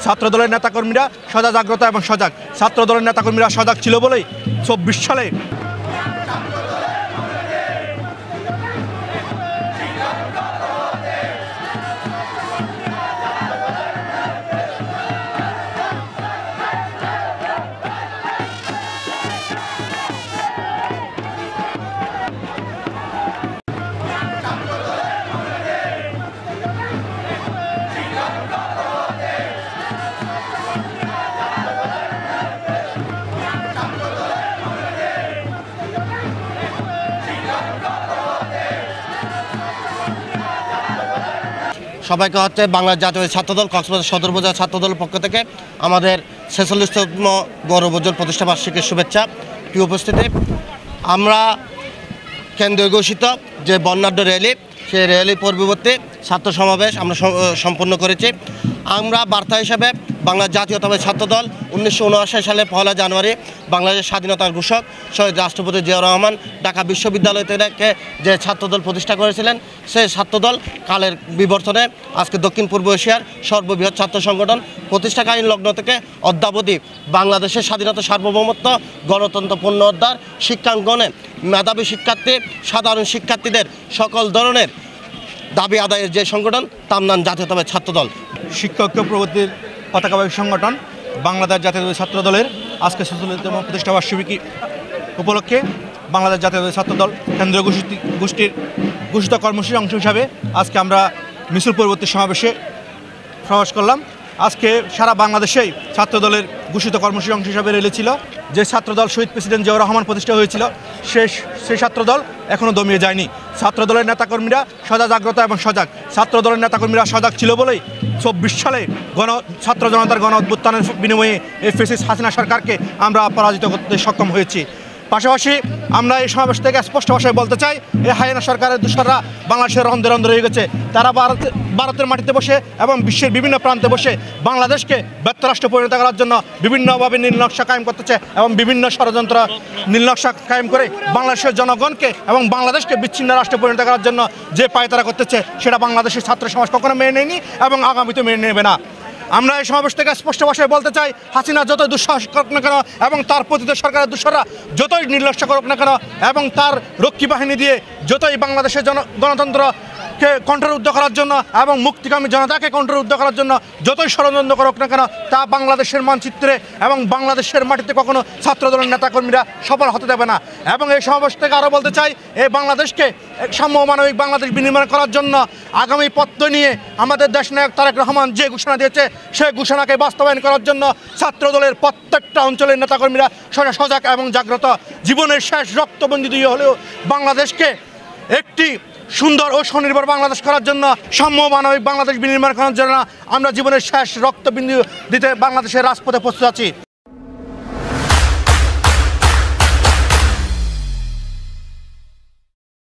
ছাত্রদলের নেতাকর্মীরা সদা জাগ্রত এবং সজাগ। ছাত্রদলের নেতাকর্মীরা সজাগ ছিল বলেই ২৪ সালে সবাইকে বাংলাদেশ জাতীয় ছাত্রদল কক্সবাজার সদর উপজেলা ছাত্রদলের পক্ষ থেকে আমাদের ৪৬তম গৌরবোজ্জ্বল প্রতিষ্ঠাবার্ষিকীর শুভেচ্ছা। প্রিয় উপস্থিতি, আমরা কেন্দ্রীয় ঘোষিত যে বর্ণাঢ্য র্যালি, সেই র্যালি পূর্ববর্তী ছাত্র সমাবেশ আমরা সম্পন্ন করেছি। আমরা বার্তা হিসাবে বাংলাদেশ জাতীয়তাবাদী ছাত্রদল ১৯৭৯ সালে ১ জানুয়ারি বাংলাদেশের স্বাধীনতার ঘোষক শহীদ রাষ্ট্রপতি জিয়াউর রহমান ঢাকা বিশ্ববিদ্যালয় থেকে যে ছাত্রদল প্রতিষ্ঠা করেছিলেন, সেই ছাত্রদল কালের বিবর্তনে আজকে দক্ষিণ পূর্ব এশিয়ার সর্ববৃহৎ ছাত্র সংগঠন। প্রতিষ্ঠাকালীন লগ্ন থেকে অদ্যাবধি বাংলাদেশের স্বাধীনতা, সার্বভৌমত্ব, গণতন্ত্র পুনরুদ্ধার, শিক্ষাঙ্গনে মেধাবী শিক্ষার্থী, সাধারণ শিক্ষার্থীদের সকল ধরনের দাবি আদায়ের যে সংগঠন, তার নাম জাতীয়তাবাদী ছাত্রদল। শিক্ষক প্রবর্তীর পতাকাবাহী সংগঠন বাংলাদেশ জাতীয়তাবাদী ছাত্রদলের আজকে ৪৬তম প্রতিষ্ঠাবার্ষিকী উপলক্ষে বাংলাদেশ জাতীয়তাবাদী ছাত্রদল কেন্দ্রীয় গোষ্ঠীর ঘোষিত কর্মসূচির অংশ হিসাবে আজকে আমরা মিছিল পরবর্তী সমাবেশে প্রবেশ করলাম। আজকে সারা বাংলাদেশেই ছাত্রদলের ঘোষিত কর্মসূচির অংশ হিসাবে র্যালি ছিল। যে ছাত্রদল শহীদ প্রেসিডেন্ট জিয়াউর রহমান প্রতিষ্ঠা হয়েছিল, সেই ছাত্রদল এখনও দমিয়ে যায়নি। ছাত্রদলের নেতাকর্মীরা সদা জাগ্রত এবং সজাগ। ছাত্রদলের নেতাকর্মীরা সজাগ ছিল বলেই ২৪ সালে ছাত্র জনতার গণ অভ্যুত্থানের বিনিময়ে এই ফ্যাসিস্ট হাসিনা সরকারকে আমরা পরাজিত করতে সক্ষম হয়েছি। পাশাপাশি আমরা এই সমাবেশ থেকে স্পষ্ট ভাষায় বলতে চাই, এই হাসিনা সরকারের দোসররা বাংলাদেশের রন্ধে রন্ধে রয়ে গেছে। তারা ভারতের মাটিতে বসে এবং বিশ্বের বিভিন্ন প্রান্তে বসে বাংলাদেশকে ব্যর্থরাষ্ট্রে পরিণত করার জন্য বিভিন্নভাবে নীলনকশা কায়েম করতেছে এবং বিভিন্ন ষড়যন্ত্র নীলনকশা কায়েম করে বাংলাদেশের জনগণকে এবং বাংলাদেশকে বিচ্ছিন্ন রাষ্ট্রে পরিণত করার জন্য যে পায়তারা করতেছে, সেটা বাংলাদেশের ছাত্র সমাজ কখনো মেনে নেয়নি এবং আগামীতে মেনে নেবে না। আমরা এই সমাবেশ থেকে স্পষ্ট ভাষায় বলতে চাই, হাসিনা যতই দুঃসাহস করুক না কেন এবং তার পতিত সরকারের দোসররা যতই নির্লক্ষ্য করুক না কেন এবং তার রক্ষী বাহিনী দিয়ে যতই বাংলাদেশের গণতন্ত্রকে কণ্ঠরুদ্ধ করার জন্য এবং মুক্তিকামী জনতাকে কণ্ঠরুদ্ধ করার জন্য যতই ষড়যন্ত্র করুক না কেন, তা বাংলাদেশের মানচিত্রে এবং বাংলাদেশের মাটিতে কখনো ছাত্রদলের নেতাকর্মীরা সফল হতে দেবে না। এবং এই সমাবেশ থেকে আরও বলতে চাই, এই বাংলাদেশকে এক সাম্য মানবিক বাংলাদেশ বিনির্মাণ করার জন্য আগামী পথ নিয়ে আমাদের দেশনায়ক তারেক রহমান যে ঘোষণা দিয়েছে, সেই ঘোষণাকে বাস্তবায়ন করার জন্য ছাত্রদলের প্রত্যেকটা অঞ্চলের নেতাকর্মীরা সজাগ এবং জাগ্রত। জীবনের শেষ রক্তবন্দি দিয়ে হলেও বাংলাদেশকে একটি সুন্দর ও স্বনির্ভর বাংলাদেশ করার জন্য, সাম্য মানবিক বাংলাদেশ বিনির্মাণ করার জন্য আমরা জীবনের শেষ রক্তবিন্দু দিতে বাংলাদেশের রাজপথে প্রস্তুত আছি।